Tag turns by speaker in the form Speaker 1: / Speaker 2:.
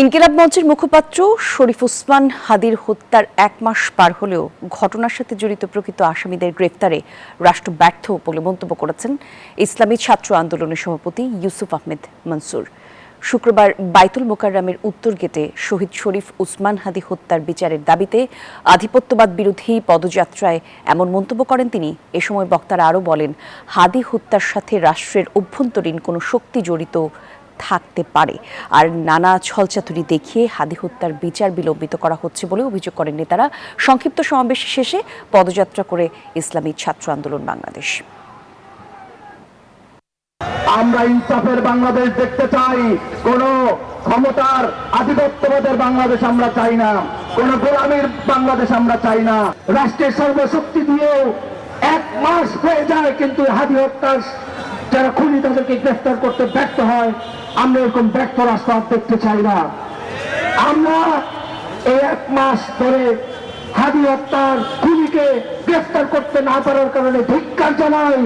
Speaker 1: ইনকিলাব মঞ্চের মুখপাত্র শরীফ ওসমান হাদির হত্যার ১ মাস পার হলেও ঘটনার সাথে জড়িত প্রকৃত আসামিদের গ্রেফতারে রাষ্ট্র ব্যর্থ বলে মন্তব্য করেছেন ইসলামী ছাত্র আন্দোলনের সভাপতি ইউসুফ আহমেদ মনসুর। শুক্রবার বাইতুল মোকাররমের উত্তর গেটে শহীদ শরীফ ওসমান হাদি হত্যার বিচারের দাবিতে আধিপত্যবাদ বিরোধী পদযাত্রায় এমন মন্তব্য করেন তিনি। এ সময় বক্তারা আরও বলেন, হাদি হত্যার সাথে রাষ্ট্রের অভ্যন্তরীণ কোনো শক্তি জড়িত থাকতে পারে, আর নানা ছলচাতুরি দেখিয়ে হাদি হত্যার বিচার বিলম্বিত করা হচ্ছে বলে অভিযোগ করেন নেতারা। সংক্ষিপ্ত সমাবেশ শেষে পদযাত্রা করে ইসলামী ছাত্র আন্দোলন বাংলাদেশ।
Speaker 2: আমরা ইনসাফের বাংলাদেশ দেখতে চাই, কোন ক্ষমতার আধিপত্যবাদের বাংলাদেশ আমরা চাই না, কোন গোলামীর বাংলাদেশ আমরা চাই না। রাষ্ট্রের সর্বশক্তি দিয়েও 1 মাস হয়ে যায়, কিন্তু হাদি হত্যার যারা খুনি তাদেরকে গ্রেফতার করতে ব্যর্থ হয়। আমরা এরকম ব্যর্থ রাষ্ট্র দেখতে চাই না। আমরা এই 1 মাস ধরে হাদি হত্যার খুনিকে গ্রেফতার করতে না পারার কারণে ধিক্কার জানাই